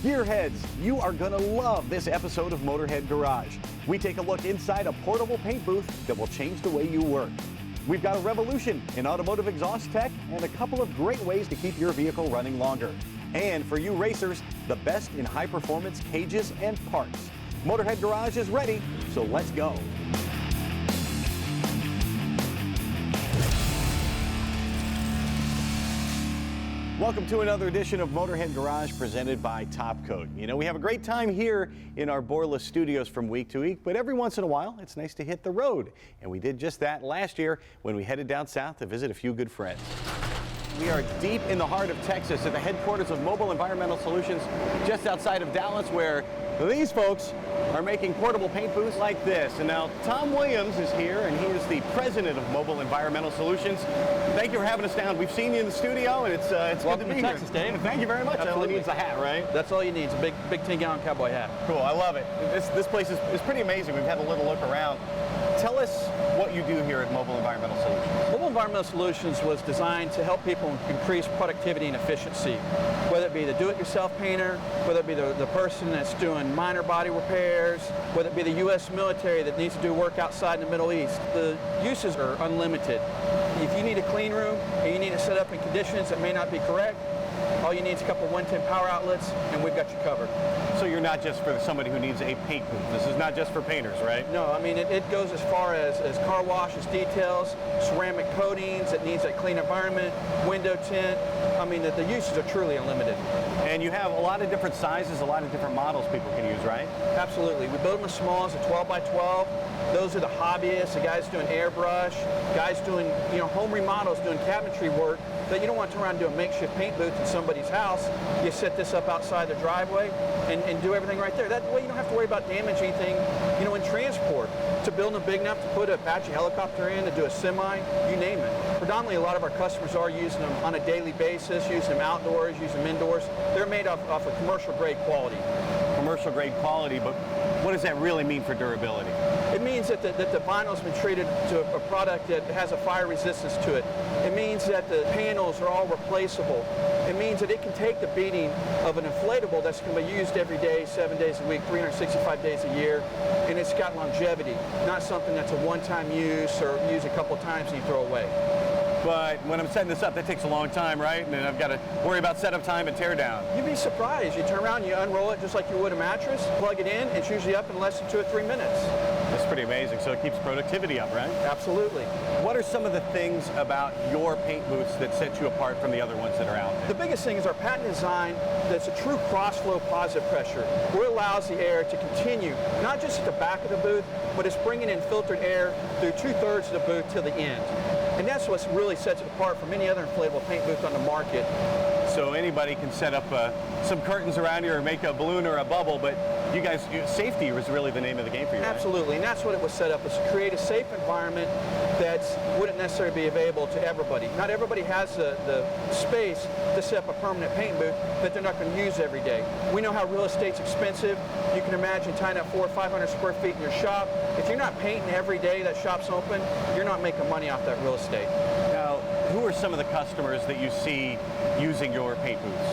Gearheads, you are going to love this episode of Motorhead Garage. We take a look inside a portable paint booth that will change the way you work. We've got a revolution in automotive exhaust tech and a couple of great ways to keep your vehicle running longer. And for you racers, the best in high-performance cages and parts. Motorhead Garage is ready, so let's go. Welcome to another edition of Motorhead Garage presented by Top Coat. You know, we have a great time here in our Borla studios from week to week, but every once in a while it's nice to hit the road. And we did just that last year when we headed down south to visit a few good friends. We are deep in the heart of Texas at the headquarters of Mobile Environmental Solutions, just outside of Dallas, where these folks are making portable paint booths like this. And now Tom Williams is here, and he is the president of Mobile Environmental Solutions. Thank you for having us down. We've seen you in the studio, and it's good to be here. Texas, Dave. Thank you very much. Absolutely. All he needs is a hat, right? That's all you need. It's a big 10-gallon cowboy hat. Cool. I love it. This place is pretty amazing. We've had a little look around. Tell us what you do here at Mobile Environmental Solutions. Mobile Environmental Solutions was designed to help people increase productivity and efficiency, whether it be the do-it-yourself painter, whether it be the person that's doing minor body repairs, whether it be the U.S. military that needs to do work outside in the Middle East. The uses are unlimited. If you need a clean room and you need it set up in conditions that may not be correct, all you need is a couple of 110 power outlets, and we've got you covered. So you're not just for somebody who needs a paint booth. This is not just for painters, right? No, I mean, it goes as far as car washes, details, ceramic coatings, it needs a clean environment, window tint. I mean, the uses are truly unlimited. And you have a lot of different sizes, a lot of different models people can use, right? Absolutely. We build them as small as a 12 by 12. Those are the hobbyists, the guys doing airbrush, guys doing home remodels, doing cabinetry work that you don't want to turn around and do a makeshift paint booth in somebody's house. You set this up outside the driveway and do everything right there. That way you don't have to worry about damaging anything, in transport. To build them big enough to put an Apache helicopter in, to do a semi, you name it. Predominantly, a lot of our customers are using them on a daily basis, using them outdoors, using them indoors. They're made off of commercial grade quality. Commercial grade quality, but what does that really mean for durability? It means that the vinyl's been treated to a product that has a fire resistance to it. It means that the panels are all replaceable. It means that it can take the beating of an inflatable that's going to be used every day, 7 days a week, 365 days a year, and it's got longevity, not something that's a one-time use or use a couple of times and you throw away. But when I'm setting this up, that takes a long time, right? And then I've got to worry about setup time and tear down. You'd be surprised. You turn around, you unroll it just like you would a mattress, plug it in, it's usually up in less than 2 or 3 minutes. That's pretty amazing. So it keeps productivity up, right? Absolutely. What are some of the things about your paint booths that set you apart from the other ones that are out there? The biggest thing is our patent design that's a true cross-flow positive pressure, where it allows the air to continue, not just at the back of the booth, but it's bringing in filtered air through 2/3 of the booth to the end. And that's what really sets it apart from any other inflatable paint booth on the market. So anybody can set up some curtains around here or make a balloon or a bubble, but you guys, safety was really the name of the game for you, Absolutely, right? And that's what it was set up, is to create a safe environment that wouldn't necessarily be available to everybody. Not everybody has the space to set up a permanent paint booth that they're not going to use every day. We know how real estate's expensive. You can imagine tying up 400 or 500 square feet in your shop. If you're not painting every day that shop's open, you're not making money off that real estate. Now, who are some of the customers that you see using your paint booths?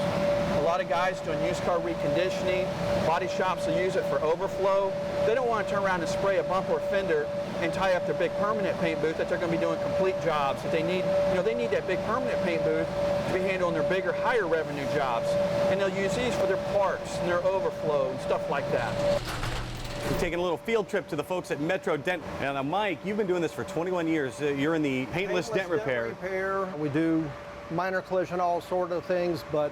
A lot of guys doing used car reconditioning, body shops will use it for overflow. They don't want to turn around and spray a bumper or fender and tie up their big permanent paint booth that they're going to be doing complete jobs. That they need, they need that big permanent paint booth to be handling their bigger, higher revenue jobs. And they'll use these for their parts and their overflow and stuff like that. We're taking a little field trip to the folks at Metro Dent. Now, Mike, you've been doing this for 21 years. You're in the paintless dent repair. We do minor collision, all sort of things, but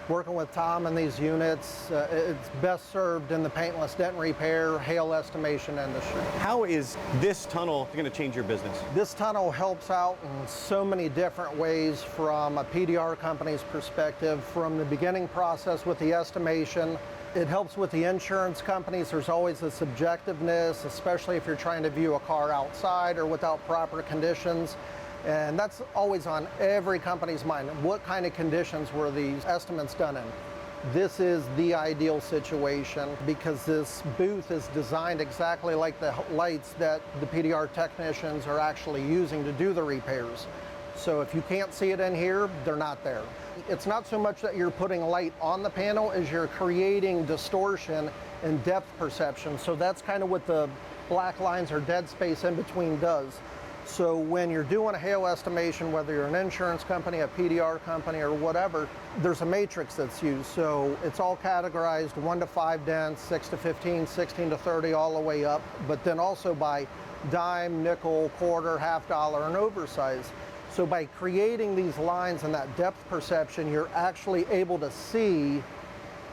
working with Tom in these units, it's best served in the paintless dent repair, hail estimation industry. How is this tunnel going to change your business? This tunnel helps out in so many different ways from a PDR company's perspective, from the beginning process with the estimation. It helps with the insurance companies. There's always a subjectiveness, especially if you're trying to view a car outside or without proper conditions. And that's always on every company's mind. What kind of conditions were these estimates done in? This is the ideal situation because this booth is designed exactly like the lights that the PDR technicians are actually using to do the repairs. So if you can't see it in here, they're not there. it's not so much that you're putting light on the panel as you're creating distortion and depth perception. So that's kind of what the black lines or dead space in between does. So when you're doing a hail estimation, whether you're an insurance company, a PDR company, or whatever, there's a matrix that's used. So it's all categorized 1 to 5 dents, 6 to 15, 16 to 30, all the way up, but then also by dime, nickel, quarter, half dollar, and oversize. So by creating these lines and that depth perception, you're actually able to see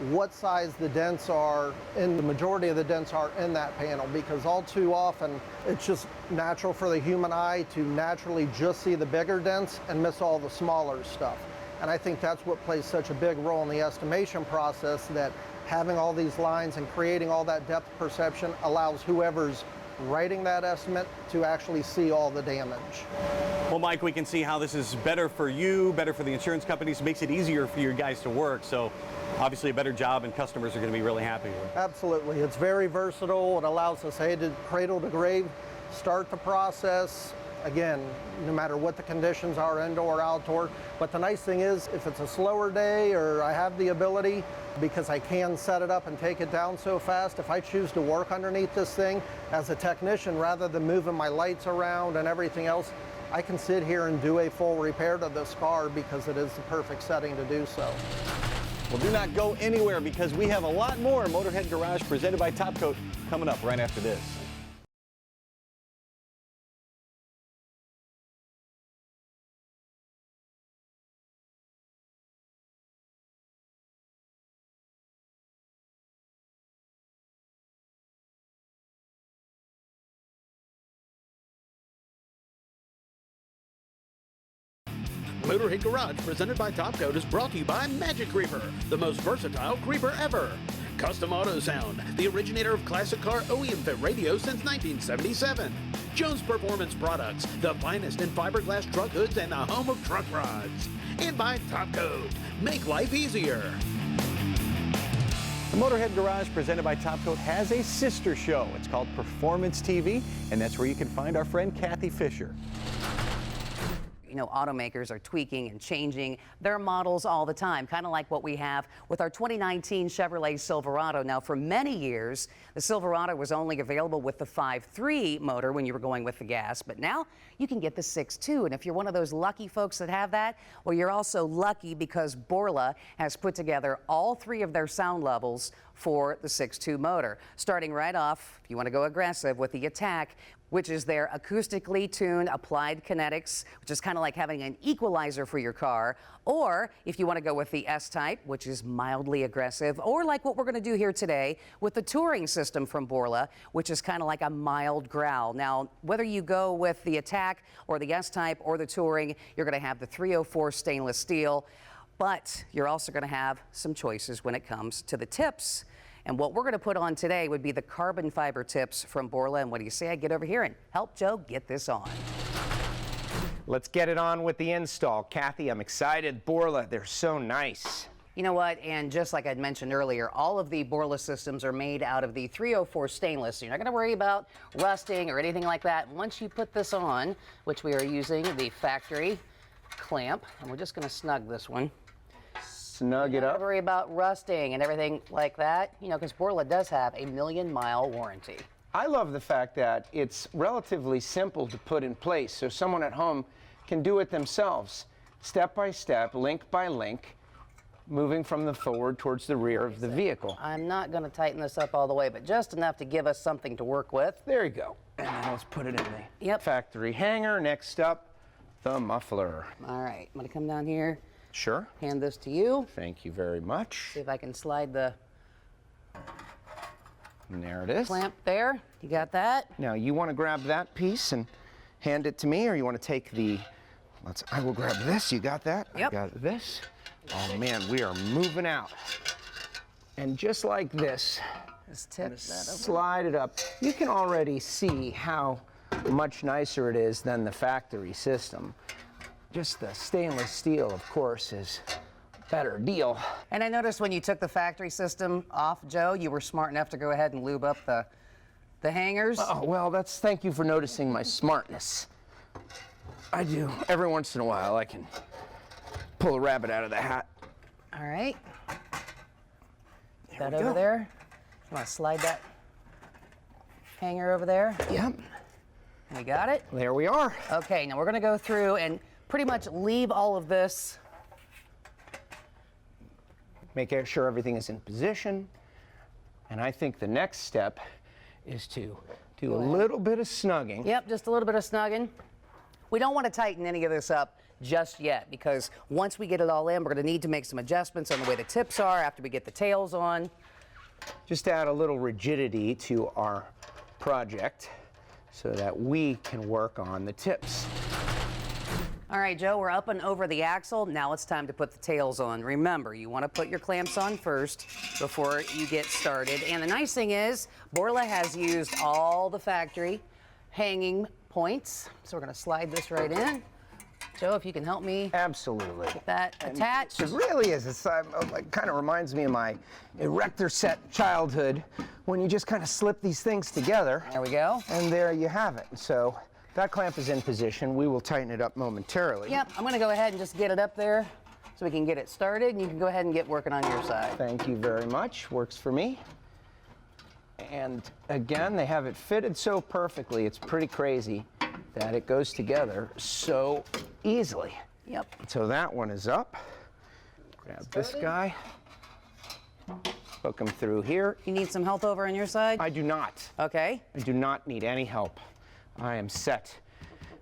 what size the dents are, and the majority of the dents are in that panel, because all too often it's just natural for the human eye to naturally just see the bigger dents and miss all the smaller stuff. And I think that's what plays such a big role in the estimation process, that having all these lines and creating all that depth perception allows whoever's writing that estimate to actually see all the damage. Well, Mike, we can see how this is better for you, better for the insurance companies, makes it easier for your guys to work. So obviously a better job, and customers are going to be really happy with it. Absolutely. It's very versatile. It allows us, hey, to cradle to grave, start the process. Again, no matter what the conditions are, indoor or outdoor. But the nice thing is, if it's a slower day or I have the ability, because I can set it up and take it down so fast, if I choose to work underneath this thing as a technician, rather than moving my lights around and everything else, I can sit here and do a full repair to this car because it is the perfect setting to do so. Well, do not go anywhere, because we have a lot more Motorhead Garage presented by Top Coat coming up right after this. Motorhead Garage, presented by Top Coat, is brought to you by Magic Creeper, the most versatile creeper ever. Custom Auto Sound, the originator of classic car OEM fit radio since 1977. Jones Performance Products, the finest in fiberglass truck hoods and the home of truck rods. And by Top Coat, make life easier. The Motorhead Garage, presented by Top Coat, has a sister show. It's called Performance TV, and that's where you can find our friend Kathy Fisher. You know, automakers are tweaking and changing their models all the time, kind of like what we have with our 2019 Chevrolet Silverado. Now, for many years, the Silverado was only available with the 5.3 motor when you were going with the gas, but now you can get the 6.2. And if you're one of those lucky folks that have that, well, you're also lucky because Borla has put together all 3 of their sound levels for the 6.2 motor. Starting right off, if you want to go aggressive with the Attack, which is their acoustically tuned applied kinetics, which is kind of like having an equalizer for your car. Or if you want to go with the S-Type, which is mildly aggressive, or like what we're going to do here today with the Touring system from Borla, which is kind of like a mild growl. Now, whether you go with the Attack or the S-Type or the Touring, you're going to have the 304 stainless steel, but you're also going to have some choices when it comes to the tips. And what we're going to put on today would be the carbon fiber tips from Borla. And what do you say I get over here and help Joe get this on? Let's get it on with the install. Kathy, I'm excited. Borla, they're so nice. You know what? And just like I'd mentioned earlier, all of the Borla systems are made out of the 304 stainless. So you're not going to worry about rusting or anything like that. Once you put this on, which we are using the factory clamp, and we're just going to snug this one. Snug it up. Don't worry about rusting and everything like that, you know, because Borla does have a 1,000,000-mile warranty. I love the fact that it's relatively simple to put in place, so someone at home can do it themselves, step by step, link by link, moving from the forward towards the rear of the vehicle. I'm not going to tighten this up all the way, but just enough to give us something to work with. There you go. And then let's put it in the factory hanger. Next up, the muffler. All right, I'm going to come down here. Sure. Hand this to you. Thank you very much. See if I can slide the And there it is. clamp there. You got that? Now you want to grab that piece and hand it to me, or you want to take the, I will grab this. You got that? Yep. I got this. Oh man, we are moving out. And just like this, Just tip that over. slide it up. You can already see how much nicer it is than the factory system. Just the stainless steel, of course, is a better deal. And I noticed when you took the factory system off, Joe, you were smart enough to go ahead and lube up the hangers. Oh, well, thank you for noticing my smartness. I do. Every once in a while, I can pull a rabbit out of the hat. All right. There That we over go. there. You want to slide that hanger over there? Yep. We got it. There we are. Okay, now we're going to go through and pretty much leave all of this. Make sure everything is in position. And I think the next step is to do a little bit of snugging. Yep, just a little bit of snugging. We don't want to tighten any of this up just yet, because once we get it all in, we're going to need to make some adjustments on the way the tips are after we get the tails on. Just add a little rigidity to our project so that we can work on the tips. All right, Joe, we're up and over the axle. Now it's time to put the tails on. Remember, you want to put your clamps on first before you get started. And the nice thing is, Borla has used all the factory hanging points. So we're going to slide this right in. Joe, if you can help me Absolutely. get that attached. It really is. It kind of reminds me of my erector set childhood, when you just kind of slip these things together. There we go. And there you have it. So that clamp is in position. We will tighten it up momentarily. Yep, I'm going to go ahead and just get it up there so we can get it started, and you can go ahead and get working on your side. Thank you very much. Works for me. And again, they have it fitted so perfectly, it's pretty crazy that it goes together so easily. Yep. So that one is up. Grab this guy. Hook him through here. You need some help over on your side? I do not. Okay. I do not need any help. I am set.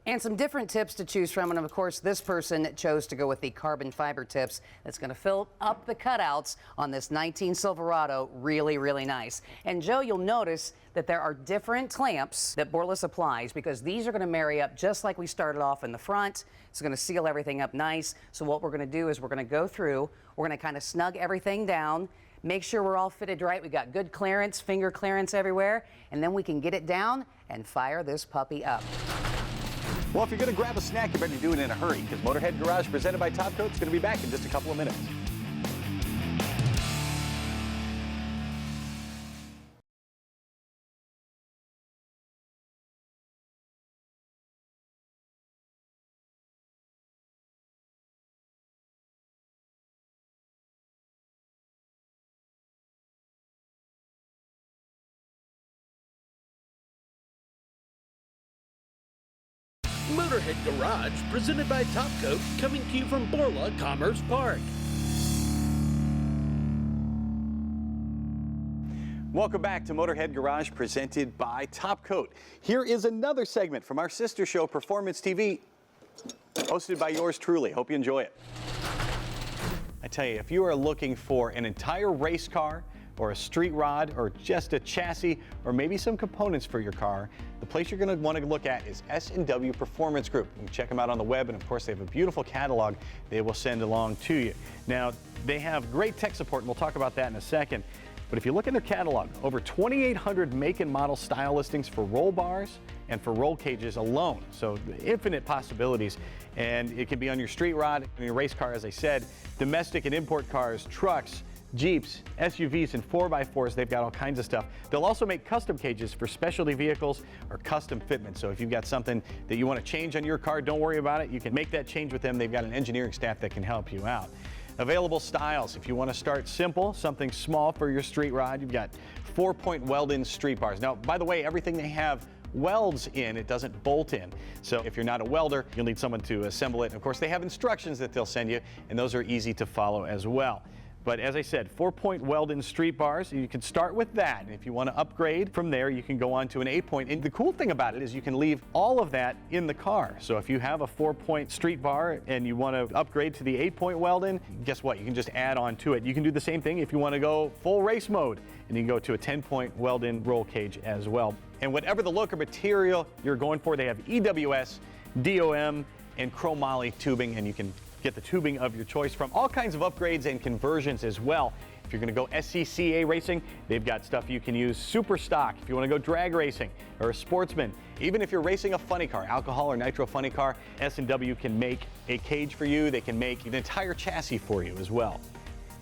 And some different tips to choose from, and of course this person chose to go with the carbon fiber tips. That's going to fill up the cutouts on this 19 Silverado really, really nice. And Joe, you'll notice that there are different clamps that Borla supplies, because these are going to marry up just like we started off in the front. It's going to seal everything up nice. So what we're going to do is we're going to go through, we're going to kind of snug everything down, make sure we're all fitted right. We got good clearance, finger clearance everywhere, and then we can get it down and fire this puppy up. Well, if you're going to grab a snack, you better do it in a hurry, because Motorhead Garage, presented by Top Coat, is going to be back in just a couple of minutes. Motorhead Garage, presented by Top Coat, coming to you from Borla Commerce Park. Welcome back to Motorhead Garage, presented by Top Coat. Here is another segment from our sister show, Performance TV, hosted by yours truly. Hope you enjoy it. I tell you, if you are looking for an entire race car, or a street rod, or just a chassis, or maybe some components for your car, the place you're going to want to look at is S&W Performance Group. You can check them out on the web, and of course they have a beautiful catalog they will send along to you. Now, they have great tech support, and we'll talk about that in a second. But if you look in their catalog, over 2,800 make and model style listings for roll bars and for roll cages alone. So infinite possibilities. And it can be on your street rod, on your race car, as I said, domestic and import cars, trucks, Jeeps, SUVs, and 4x4s. They've got all kinds of stuff. They'll also make custom cages for specialty vehicles or custom fitment. So if you've got something that you want to change on your car, don't worry about it. You can make that change with them. They've got an engineering staff that can help you out. Available styles. If you want to start simple, something small for your street rod, you've got 4-point weld-in street bars. Now, by the way, everything they have welds in, it doesn't bolt in. So if you're not a welder, you'll need someone to assemble it. And of course, they have instructions that they'll send you, and those are easy to follow as well. But as I said, 4-point weld-in street bars, you can start with that. And if you want to upgrade from there, you can go on to an 8-point. And the cool thing about it is you can leave all of that in the car. So if you have a 4-point street bar and you want to upgrade to the 8-point weld-in, guess what? You can just add on to it. You can do the same thing if you want to go full race mode, and you can go to a 10-point weld-in roll cage as well. And whatever the look or material you're going for, they have EWS, DOM, and chromoly tubing, and you can get the tubing of your choice from all kinds of upgrades and conversions as well. If you're going to go SCCA racing, they've got stuff you can use super stock. If you want to go drag racing or a sportsman, even if you're racing a funny car, alcohol or nitro funny car, S&W can make a cage for you. They can make an entire chassis for you as well.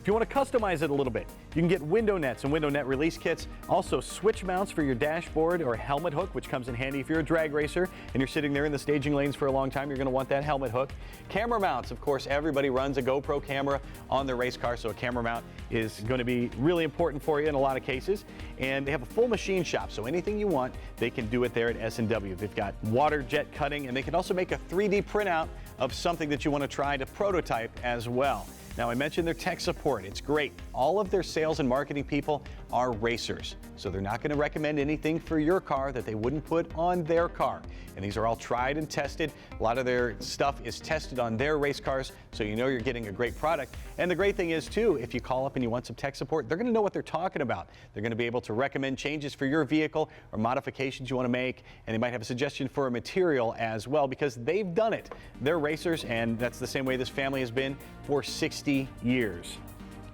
If you want to customize it a little bit, you can get window nets and window net release kits. Also switch mounts for your dashboard or helmet hook, which comes in handy if you're a drag racer and you're sitting there in the staging lanes for a long time. You're going to want that helmet hook. Camera mounts, of course, everybody runs a GoPro camera on their race car, so a camera mount is going to be really important for you in a lot of cases. And they have a full machine shop, so anything you want, they can do it there at S&W. They've got water jet cutting, and they can also make a 3D printout of something that you want to try to prototype as well. Now, I mentioned their tech support. It's great. All of their sales and marketing people are racers, so they're not going to recommend anything for your car that they wouldn't put on their car. And these are all tried and tested. A lot of their stuff is tested on their race cars, so you know you're getting a great product. And the great thing is, too, if you call up and you want some tech support, they're going to know what they're talking about. They're going to be able to recommend changes for your vehicle or modifications you want to make, and they might have a suggestion for a material as well, because they've done it. They're racers, and that's the same way this family has been for 60 years.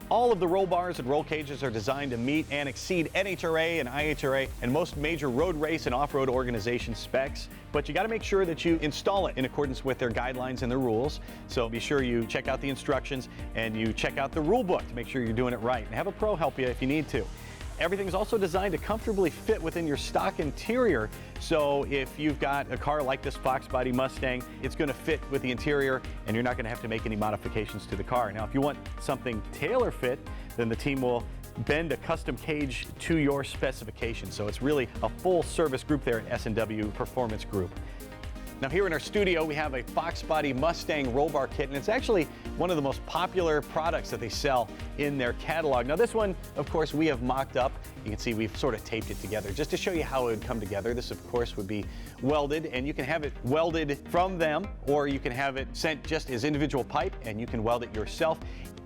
All of the roll bars and roll cages are designed to meet and exceed NHRA and IHRA and most major road race and off-road organization specs, but you got to make sure that you install it in accordance with their guidelines and their rules. So be sure you check out the instructions and you check out the rule book to make sure you're doing it right, and have a pro help you if you need to. Everything's also designed to comfortably fit within your stock interior. So if you've got a car like this Fox Body Mustang, it's going to fit with the interior and you're not going to have to make any modifications to the car. Now, if you want something tailor fit, then the team will bend a custom cage to your specifications. So it's really a full service group there at S&W Performance Group. Now, here in our studio, we have a Fox Body Mustang roll bar kit, and it's actually one of the most popular products that they sell in their catalog. Now, this one, of course, we have mocked up. You can see we've sort of taped it together just to show you how it would come together. This, of course, would be welded, and you can have it welded from them, or you can have it sent just as individual pipe, and you can weld it yourself.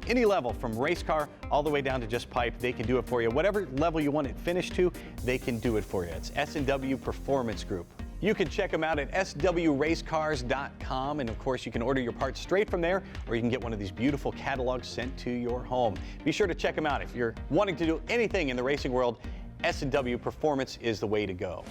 Any level, from race car all the way down to just pipe, they can do it for you. Whatever level you want it finished to, they can do it for you. It's S&W Performance Group. You can check them out at swracecars.com, and of course you can order your parts straight from there, or you can get one of these beautiful catalogs sent to your home. Be sure to check them out. If you're wanting to do anything in the racing world, S&W Performance is the way to go.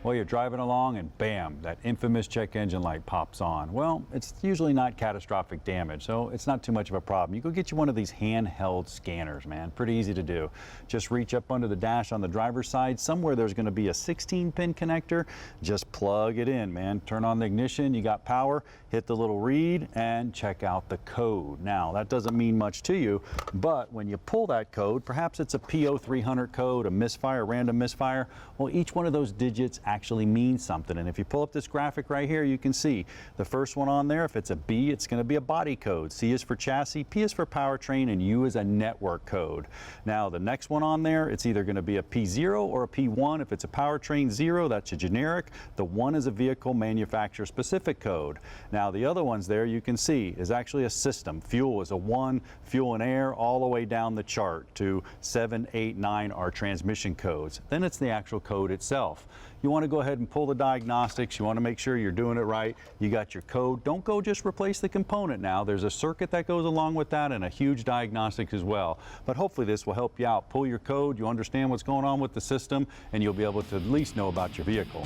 Well, you're driving along and bam, that infamous check engine light pops on. Well, it's usually not catastrophic damage, so it's not too much of a problem. You go get you one of these handheld scanners, man. Pretty easy to do. Just reach up under the dash on the driver's side. Somewhere there's going to be a 16-pin connector. Just plug it in, man. Turn on the ignition, you got power, hit the little read, and check out the code. Now, that doesn't mean much to you, but when you pull that code, perhaps it's a P0300 code, a misfire, random misfire. Well, each one of those digits actually means something. And if you pull up this graphic right here, you can see the first one on there. If it's a B, it's going to be a body code. C is for chassis, P is for powertrain, and U is a network code. Now, the next one on there, it's either going to be a P0 or a P1. If it's a powertrain 0, that's a generic. The 1 is a vehicle manufacturer specific code. Now, the other ones there you can see is actually a system. Fuel is a 1, fuel and air, all the way down the chart to 7, 8, 9 are transmission codes. Then it's the actual code itself. You want to go ahead and pull the diagnostics. You want to make sure you're doing it right. You got your code. Don't go just replace the component now. There's a circuit that goes along with that and a huge diagnostics as well. But hopefully this will help you out. Pull your code, you understand what's going on with the system, and you'll be able to at least know about your vehicle.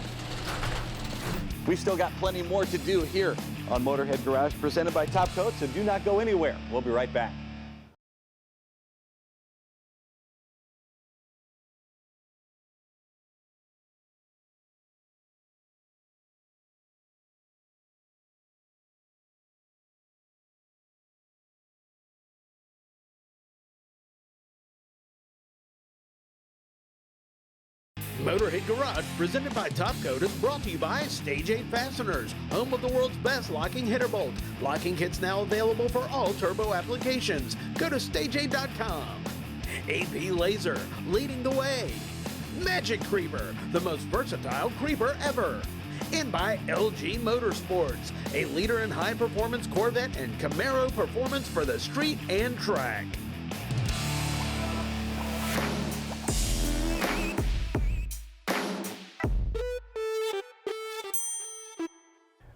We've still got plenty more to do here on Motorhead Garage, presented by Top Coat, so do not go anywhere. We'll be right back. Motorhead Garage, presented by Top Coat, is brought to you by Stage 8 Fasteners, home of the world's best locking header bolt. Locking kits now available for all turbo applications. Go to stage8.com. AP Laser, leading the way. Magic Creeper, the most versatile creeper ever. And by LG Motorsports, a leader in high-performance Corvette and Camaro performance for the street and track.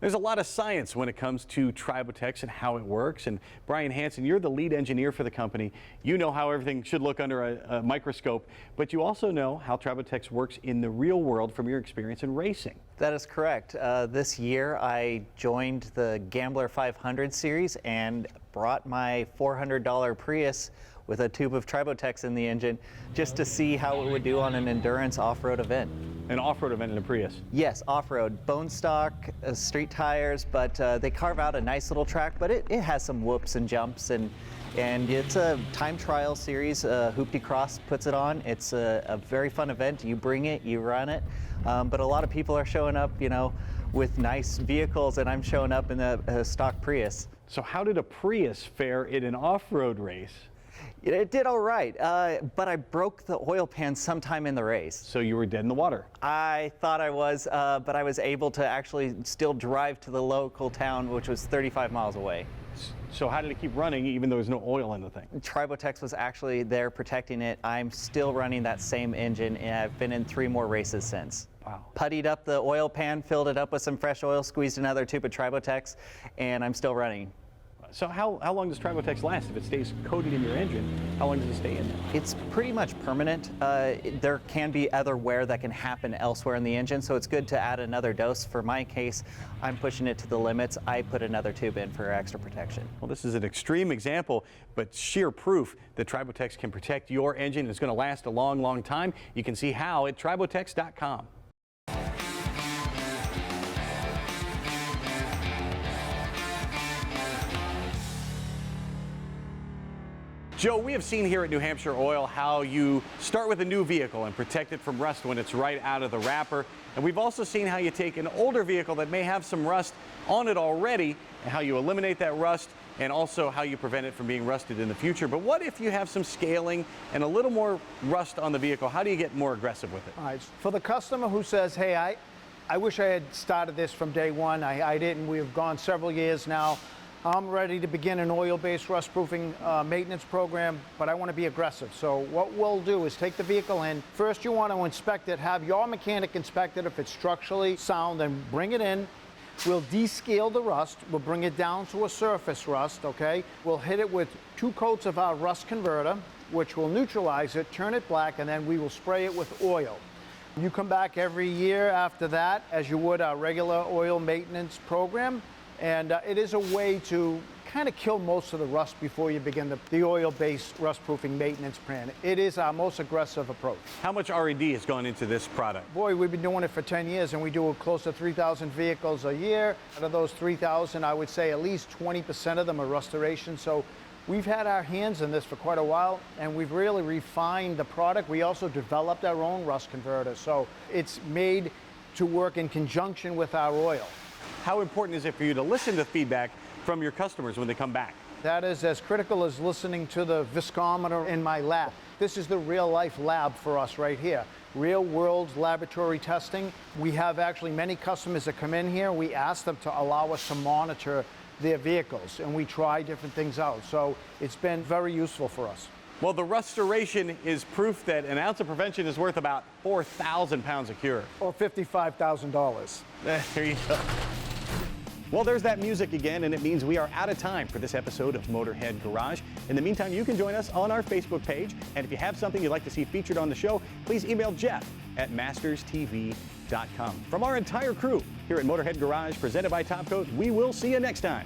There's a lot of science when it comes to Tribotex and how it works. And Brian Hansen, you're the lead engineer for the company. You know how everything should look under a microscope, but you also know how Tribotex works in the real world from your experience in racing. That is correct. This year I joined the Gambler 500 series and brought my $400 Prius with a tube of Tribotex in the engine just to see how it would do on an endurance off-road event. An off-road event in a Prius? Yes, off-road, bone stock, street tires, but they carve out a nice little track, but it has some whoops and jumps, and it's a time trial series. Hoopty Cross puts it on. It's a very fun event. You bring it, you run it, but a lot of people are showing up, you know, with nice vehicles, and I'm showing up in a stock Prius. So how did a Prius fare in an off-road race? It did all right, but I broke the oil pan sometime in the race. So you were dead in the water? I thought I was, but I was able to actually still drive to the local town, which was 35 miles away. So how did it keep running even though there's no oil in the thing? Tribotex was actually there protecting it. I'm still running that same engine, and I've been in 3 more races since. Wow. Puttied up the oil pan, filled it up with some fresh oil, squeezed another tube of Tribotex, and I'm still running. So how long does Tribotex last? If it stays coated in your engine, how long does it stay in there? It's pretty much permanent. There can be other wear that can happen elsewhere in the engine, so it's good to add another dose. For my case, I'm pushing it to the limits. I put another tube in for extra protection. Well, this is an extreme example, but sheer proof that Tribotex can protect your engine. It's going to last a long, long time. You can see how at tribotex.com. Joe, we have seen here at New Hampshire Oil how you start with a new vehicle and protect it from rust when it's right out of the wrapper. And we've also seen how you take an older vehicle that may have some rust on it already and how you eliminate that rust, and also how you prevent it from being rusted in the future. But what if you have some scaling and a little more rust on the vehicle? How do you get more aggressive with it? All right. For the customer who says, hey, I wish I had started this from day one. I didn't. We've gone several years now. I'm ready to begin an oil-based rust-proofing maintenance program, but I want to be aggressive. So what we'll do is take the vehicle in. First, you want to inspect it. Have your mechanic inspect it. If it's structurally sound, then bring it in. We'll descale the rust. We'll bring it down to a surface rust, okay? We'll hit it with 2 coats of our rust converter, which will neutralize it, turn it black, and then we will spray it with oil. You come back every year after that, as you would our regular oil maintenance program. And it is a way to kind of kill most of the rust before you begin the oil-based rust-proofing maintenance plan. It is our most aggressive approach. How much R&D has gone into this product? Boy, we've been doing it for 10 years, and we do close to 3,000 vehicles a year. Out of those 3,000, I would say at least 20% of them are restoration. So we've had our hands in this for quite a while, and we've really refined the product. We also developed our own rust converter, so it's made to work in conjunction with our oil. How important is it for you to listen to feedback from your customers when they come back? That is as critical as listening to the viscometer in my lab. This is the real-life lab for us right here. Real-world laboratory testing. We have actually many customers that come in here. We ask them to allow us to monitor their vehicles, and we try different things out. So it's been very useful for us. Well, the restoration is proof that an ounce of prevention is worth about 4,000 pounds of cure. Or $55,000. There you go. Well, there's that music again, and it means we are out of time for this episode of Motorhead Garage. In the meantime, you can join us on our Facebook page, and if you have something you'd like to see featured on the show, please email Jeff at masterstv.com. From our entire crew here at Motorhead Garage, presented by Top Coat, we will see you next time.